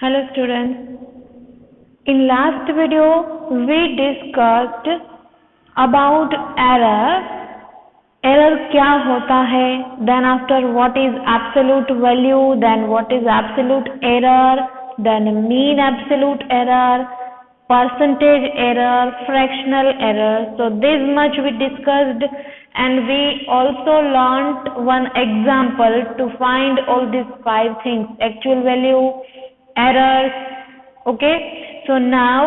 Hello students. In last video we discussed about error. Error क्या होता है? Then after what is absolute value? Then what is absolute error? Then mean absolute error, percentage error, fractional error. So this much we discussed, and we also learnt one example to find all these 5 things: actual value, errors. Okay, so now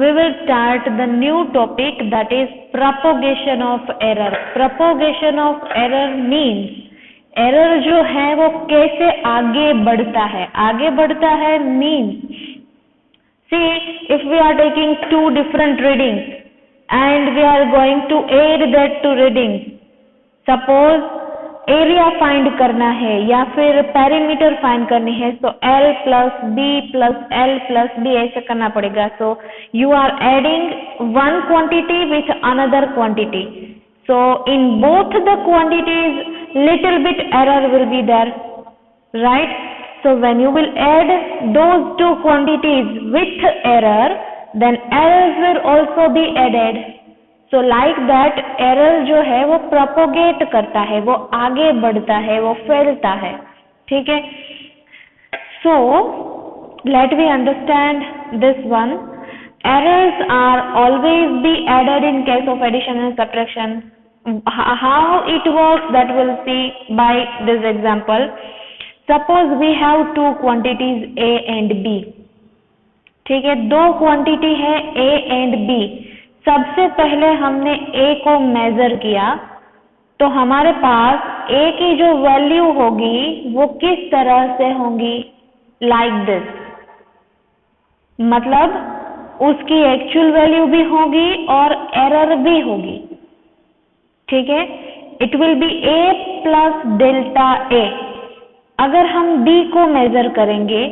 we will start the new topic, that is propagation of error. Propagation of error means error जो है वो कैसे आगे बढ़ता है. आगे बढ़ता है means, see, if we are taking 2 different readings and we are going to add that 2 readings, suppose area find करना है या फिर पेरीमीटर फाइंड करनी है, तो L plus B plus L plus B ऐसे करना पड़ेगा. So you are adding one quantity with another quantity. So in both the quantities little bit error will be there, right? So when you will add those 2 quantities with error, then errors will also be added. So like that error जो है वो propagate करता है, वो आगे बढ़ता है, वो फैलता है. ठीक है? So let me understand this one. Errors are always be added in case of addition and subtraction. How it works, that we'll see by this example. Suppose we have 2 quantities A and B. ठीक है? 2 quantity है A and B. सबसे पहले हमने A को major किया, तो हमारे पास A की जो वैल्यू होगी वो किस तरह से होंगी? Like this. मतलब उसकी एक्चुअल वैल्यू भी होगी और एरर भी होगी. ठीक है? It will B A plus delta A. अगर हम B को मेजर करेंगे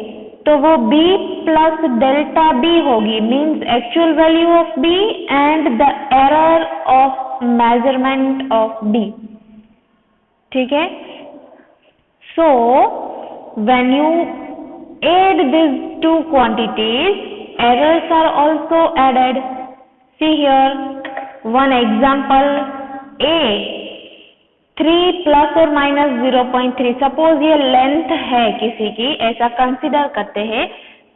तो वो B प्लस डेल्टा B होगी, means actual value of B and the error of measurement of B. ठीक है? So when you add this 2 quantities, errors are also added. See here one example. A 3 plus और minus 0.3. Suppose ये length है किसी की, ऐसा consider करते हैं,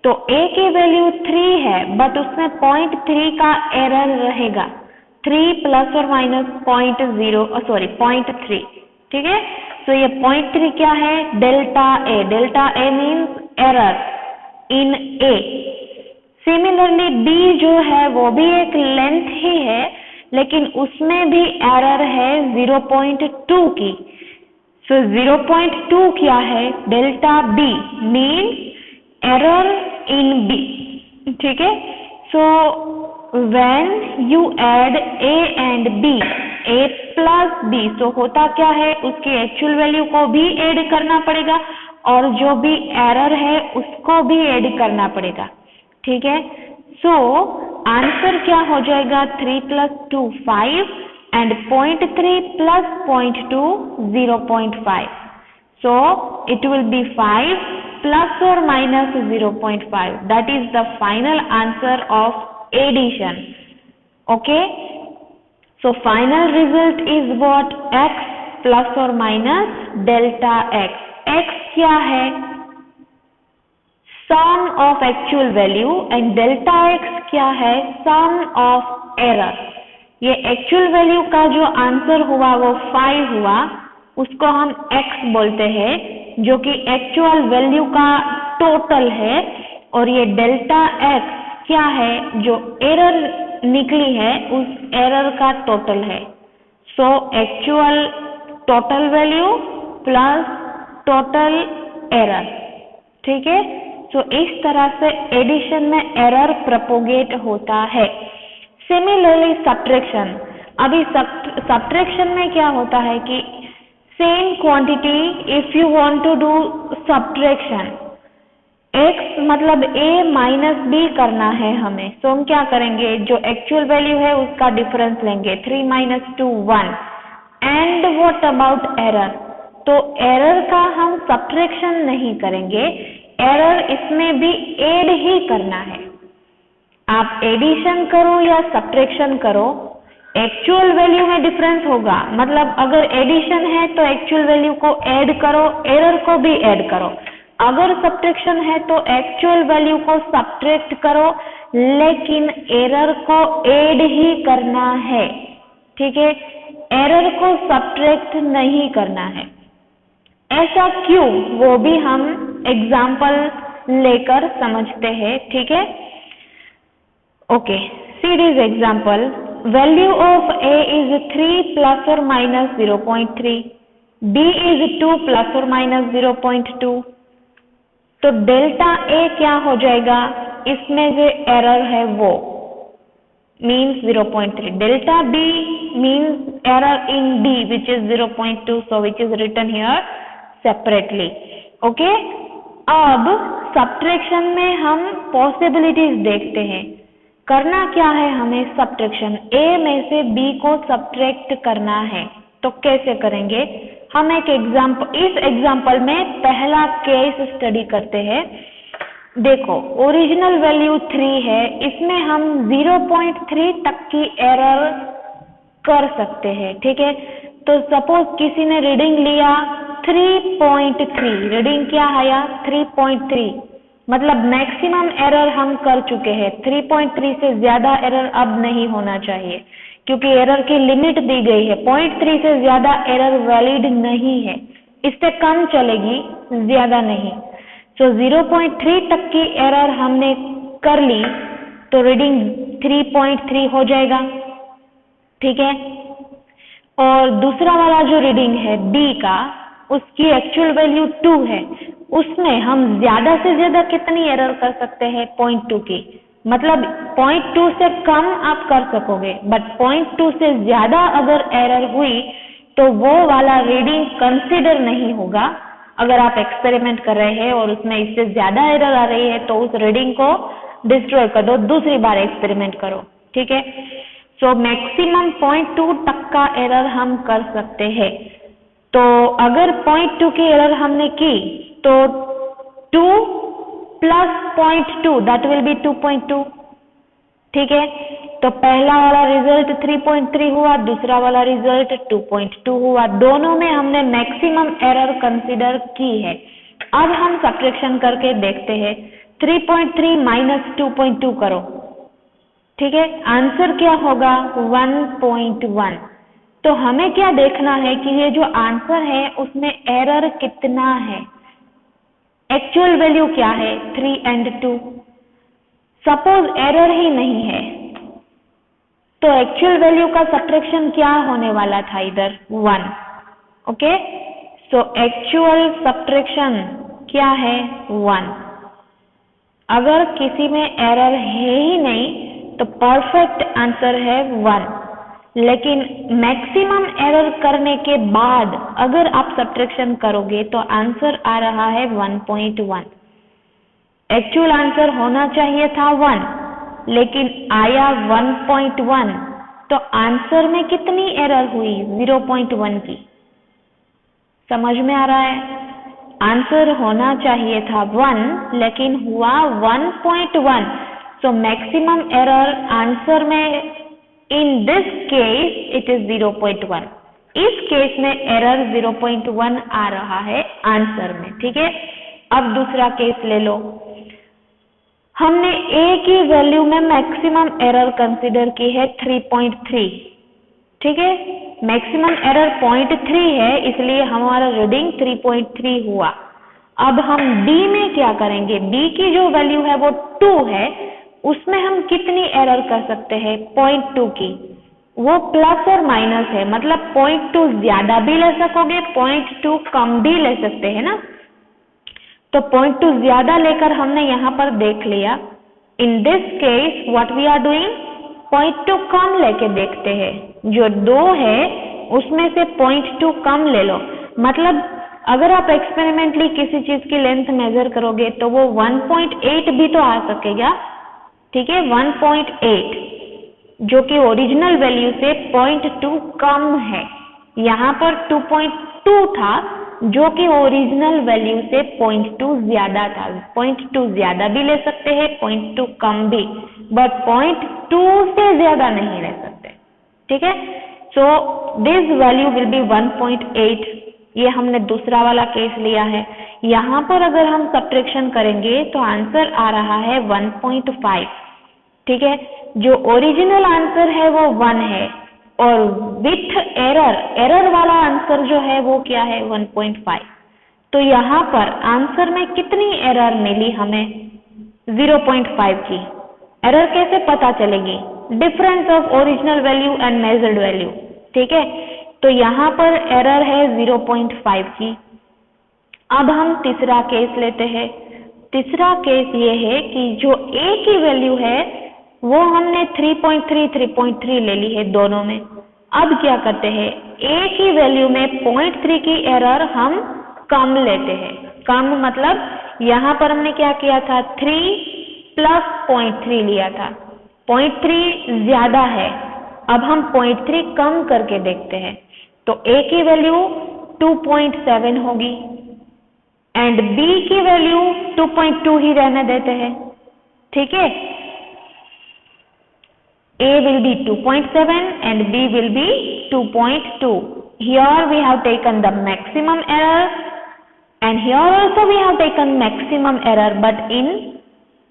तो A की वैल्यू 3 है बट उसमें 0.3 का एरर रहेगा. 3 प्लस और माइनस 0.3. ठीक है? तो ये 0.3 क्या है? Delta A. Delta A means error in A. Similarly B जो है वो भी एक लेंथ ही है, लेकिन उसमें भी एरर है 0.2 की. सो 0.2 क्या है? Delta B means error in B. ठीक है? So when you add A and B, A plus B, सो होता क्या है? उसकी एक्चुअल वैल्यू को भी ऐड करना पड़ेगा और जो भी एरर है उसको भी ऐड करना पड़ेगा. ठीक है? सो आंसर क्या हो जाएगा? 3 plus 2 5 and 0.3 plus 0.2 0.5. So it will be 5 plus और minus 0.5. That is the final answer of addition. Okay? So final result is what? x plus और माइनस डेल्टा x. x क्या है? Sum of actual value, and delta x क्या है? Sum of error. ये actual value का जो answer हुआ वो 5 हुआ, उसको हम x बोलते हैं, जो कि एक्चुअल वैल्यू का टोटल है. और ये डेल्टा x क्या है? जो एरर निकली है उस एरर का टोटल है. So actual total value plus total error. ठीक है? तो इस तरह से एडिशन में एरर प्रोपोगेट होता है. Similarly subtraction. अभी सब्ट्रैक्शन में क्या होता है कि same quantity, if you want to do subtraction, x मतलब A माइनस B करना है हमें, तो हम क्या करेंगे? जो एक्चुअल वैल्यू है उसका डिफरेंस लेंगे. 3 minus 2 1. And what about error? तो एरर का हम सब्ट्रैक्शन नहीं करेंगे, एरर इसमें भी ऐड ही करना है। आप एडिशन करो या सब्ट्रैक्शन करो, एक्चुअल वैल्यू में डिफरेंस होगा। मतलब अगर एडिशन है तो एक्चुअल वैल्यू को ऐड करो, एरर को भी ऐड करो। अगर सब्ट्रैक्शन है तो एक्चुअल वैल्यू को सब्ट्रैक्ट करो, लेकिन एरर को ऐड ही करना है। ठीक है, एरर को सब्ट्रैक्ट नहीं करना है। ऐसा क्यों, वो भी हम एग्जाम्पल लेकर समझते हैं। ठीक है, okay, see this example. Value of a is 3 plus or minus 0.3, b is 2 plus or minus 0.2। तो डेल्टा a क्या हो जाएगा, इसमें जो एरर है वो means 0.3, delta b means error in d which is 0.2, so which is written here separately। okay, अब subtraction में हम पॉसिबिलिटीज देखते हैं। करना क्या है हमें, सब्ट्रैक्शन a में से b को सब्ट्रैक्ट करना है। तो कैसे करेंगे, हम एक एग्जाम्पल, इस एग्जाम्पल में पहला केस स्टडी करते हैं। देखो, ओरिजिनल वैल्यू 3 है, इसमें हम 0.3 तक की एरर कर सकते हैं। ठीक है, तो सपोज किसी ने रीडिंग लिया 3.3, रीडिंग क्या आया 3.3, मतलब मैक्सिमम एरर हम कर चुके हैं। 3.3 से ज्यादा एरर अब नहीं होना चाहिए, क्योंकि एरर की लिमिट दी गई है। 0.3 से ज्यादा एरर वैलिड नहीं है, इससे कम चलेगी, ज्यादा नहीं। तो 0.3 तक की एरर हमने कर ली, तो रीडिंग 3.3 हो जाएगा। ठीक है, और दूसरा वाला जो रीडिंग है b का, उसकी एक्चुअल वैल्यू 2 है, उसमें हम ज्यादा से ज्यादा कितनी एरर कर सकते हैं, 0.2 की। मतलब 0.2 से कम आप कर सकोगे, बट 0.2 से ज्यादा अगर एरर हुई तो वो वाला रीडिंग कंसिडर नहीं होगा। अगर आप एक्सपेरिमेंट कर रहे हैं और उसमें इससे ज्यादा एरर आ रही है तो उस रीडिंग को डिस्ट्रॉय कर दो, दूसरी बार एक्सपेरिमेंट करो। ठीक है, सो मैक्सिमम 0.2 तक का एरर हम कर सकते हैं। तो अगर 0.2 की एरर हमने की तो 2 plus 0.2 दैट विल बी 2.2। ठीक है, तो पहला वाला रिजल्ट 3.3 हुआ, दूसरा वाला रिजल्ट 2.2 हुआ। दोनों में हमने मैक्सिमम एरर कंसीडर की है। अब हम सब्ट्रैक्शन करके देखते हैं। 3.3 माइनस 2.2 करो। ठीक है, आंसर क्या होगा 1.1। तो हमें क्या देखना है कि ये जो आंसर है उसमें एरर कितना है। एक्चुअल वैल्यू क्या है 3 and 2। सपोज एरर ही नहीं है तो एक्चुअल वैल्यू का सब्ट्रैक्शन क्या होने वाला था, इधर 1। ओके, सो एक्चुअल सब्ट्रैक्शन क्या है 1। अगर किसी में एरर है ही नहीं तो परफेक्ट आंसर है 1, लेकिन मैक्सिमम एरर करने के बाद अगर आप सब्ट्रैक्शन करोगे तो आंसर आ रहा है 1.1। एक्चुअल आंसर होना चाहिए था 1, लेकिन आया 1.1, तो आंसर में कितनी एरर हुई 0.1 की। समझ में आ रहा है, आंसर होना चाहिए था 1 लेकिन हुआ 1.1। सो मैक्सिमम एरर आंसर में इन दिस केस इट इज 0.1। इस केस में एरर 0.1 आ रहा है आंसर में। ठीक है, अब दूसरा केस ले लो। हमने a की वैल्यू में मैक्सिमम एरर कंसीडर की है 3.3। ठीक है, मैक्सिमम एरर 0.3 है, इसलिए हमारा रीडिंग 3.3 हुआ। अब हम b में क्या करेंगे, b की जो वैल्यू है वो 2 है, उसमें हम कितनी एरर कर सकते हैं 0.2 की। वो प्लस और माइनस है, मतलब 0.2 ज्यादा भी ले सकोगे, 0.2 कम भी ले सकते हैं ना। तो 0.2 ज्यादा लेकर हमने यहाँ पर देख लिया। In this case what we are doing, 0.2 कम लेके देखते हैं। जो 2 है उसमें से 0.2 कम ले लो। मतलब अगर आप एक्सपेरिमेंटली किसी चीज की लेंथ मेजर करोगे तो वो 1.8 भी तो आ सकेगा। ठीक है, 1.8 जो कि ओरिजिनल वैल्यू से 0.2 कम है। यहाँ पर 2.2 था जो कि ओरिजिनल वैल्यू से 0.2 ज्यादा था। 0.2 ज्यादा भी ले सकते हैं, 0.2 कम भी, बट 0.2 से ज्यादा नहीं ले सकते। ठीक है, so this value will be 1.8। ये हमने दूसरा वाला केस लिया है। यहाँ पर अगर हम सब्ट्रैक्शन करेंगे तो आंसर आ रहा है 1.5। ठीक है, जो ओरिजिनल आंसर है वो 1 है और विथ एरर वाला आंसर जो है वो क्या है 1.5। तो यहाँ पर आंसर में कितनी एरर मिली हमें? 0.5 की। एरर कैसे पता चलेगी? Difference of original value and measured value. ठीक है, तो यहाँ पर एरर है 0.5 की। अब हम तीसरा केस लेते हैं। तीसरा केस ये है कि जो ए की वैल्यू है वो हमने 3.3 ले ली है दोनों में। अब क्या करते हैं, ए की वैल्यू में 0.3 की एरर हम कम लेते हैं। कम मतलब यहाँ पर हमने क्या किया था, 3 प्लस 0.3 लिया था। 0.3 ज्यादा है, अब हम 0.3 कम करके देखते हैं। तो ए की वैल्यू 2.7 होगी एंड बी की वैल्यू 2.2 ही रहने देते हैं। ठीक है, A will be 2.7 and B will be 2.2. Here we have taken the maximum error and here also we have taken maximum error but in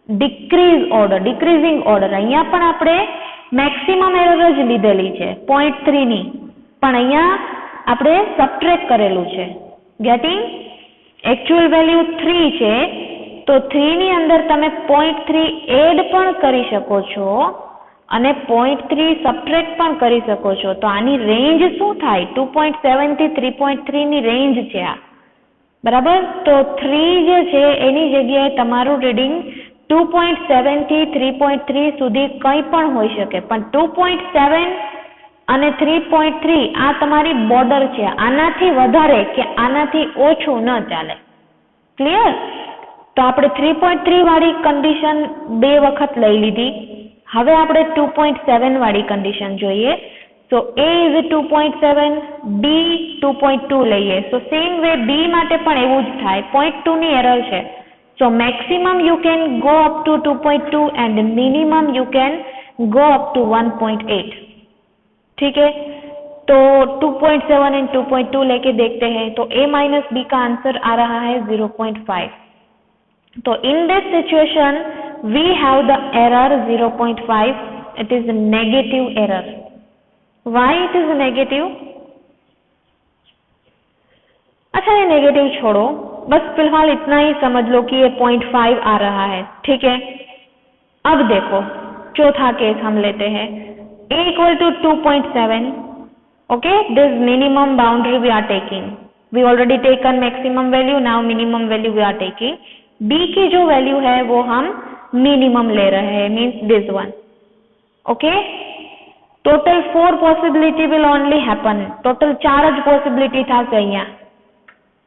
decreasing order. અહીંયા પણ આપણે maximum error જ લીધેલી છે 0.3 ની, પણ અહીંયા આપણે સબટ્રેક્ટ કરેલું છે. Getting? Actual value 3 છે તો 3 ની અંદર તમે 0.3 એડ પણ કરી શકો છો અને 0.3 સબટ્રેક્ટ પણ કરી શકો છો. તો આની રેન્જ શું થાય? 2.7 થી 3.3 ની રેન્જ છે આ, બરાબર? તો 3 જે છે એની જગ્યાએ તમારું રીડિંગ 2.7 થી 3.3 સુધી કંઈ પણ હોઈ શકે, પણ 2.7 અને 3.3 આ તમારી બોર્ડર છે. આનાથી વધારે કે આનાથી ઓછું ન ચાલે. ક્લિયર? તો આપણે 3.3 વાળી કન્ડિશન 2 વખત લઈ લીધી. હવે આપણે 2.7 વાળી કન્ડિશન જોઈએ. સો A is 2.7, B 2.2 લઈએ. સો સેમ વે B માટે પણ એવું જ થાય. 0.2 ની એરર છે. So maximum you can go up to 2.2 and minimum you can go up to 1.8. ठीक है, तो 2.7 एंड 2.2 लेके देखते हैं. तो A माइनस B का आंसर आ रहा है 0.5. तो in this situation we have the error 0.5. it is a negative error. why it is a negative? अच्छा, ये नेगेटिव छोड़ो, बस फिलहाल इतना ही समझ लो कि ये 0.5 आ रहा है. ठीक है, अब देखो चौथा केस हम लेते हैं. A equal to 2.7. okay, this minimum boundary we are taking. we already taken maximum value, now minimum value we are taking. B की जो वैल्यू है वो हम मिनिमम ले रहे हैं, means this one. Okay, total 4 possibility will only happen. Total 4 જ possibility થશે અહીંયા,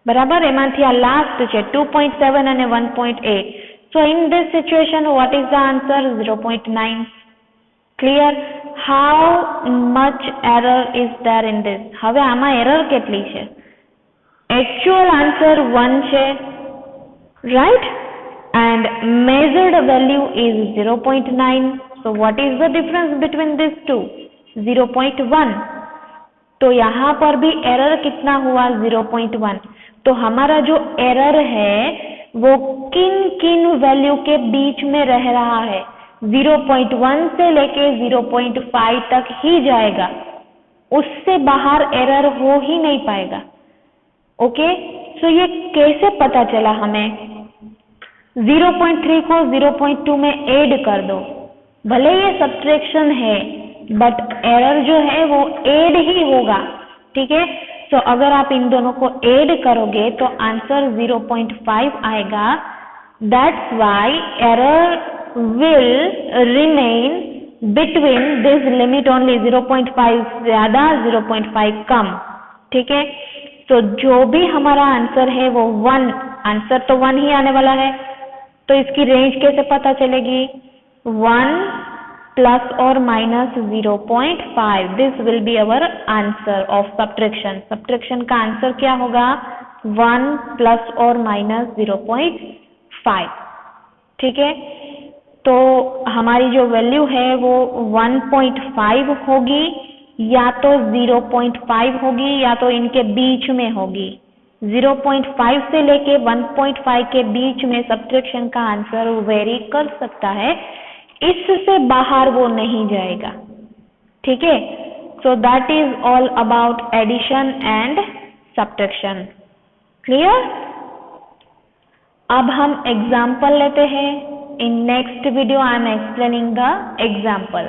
બરાબર? એમાંથી આ લાસ્ટ છે 2.7 અને 1.8. સો in this situation what is the answer? 0.9. Clear? How much error is there in this? હવે આમાં એરર કેટલી છે? एक्चुअल आंसर 1 છે, right? And measured value is 0.9. so what is the difference between these two? 0.1. तो यहाँ पर भी error कितना हुआ? 0.1. तो हमारा जो एरर है वो किन किन वैल्यू के बीच में रह रहा है? 0.1 से लेके 0.5 तक ही जाएगा, उससे बाहर एरर हो ही नहीं पाएगा. ओके, सो ये कैसे पता चला हमें? 0.3 को 0.2 में ऐड कर दो. भले ये सब्ट्रैक्शन है बट एरर जो है वो ऐड ही होगा. ठीक है, तो अगर आप इन दोनों को ऐड करोगे तो आंसर 0.5 आएगा. That's why error will remain between this limit only. 0.5 ज्यादा, 0.5 कम. ठीक है, तो जो भी हमारा आंसर है वो 1, आंसर तो 1 ही आने वाला है. तो इसकी रेंज कैसे पता चलेगी? 1 प्लस और minus 0.5. This will be our answer of subtraction. Subtraction का आंसर क्या होगा? 1 प्लस और माइनस 0.5। ठीक है, तो हमारी जो वैल्यू है वो 1.5 होगी या तो 0.5 होगी या तो इनके बीच में होगी। 0.5 से लेके 1.5 के बीच में सब्ट्रैक्शन का आंसर वेरी कर सकता है, इससे बाहर वो नहीं जाएगा। ठीक है, so that is all about addition and subtraction. Clear? अब हम एग्जाम्पल लेते हैं। In next video I am explaining the example.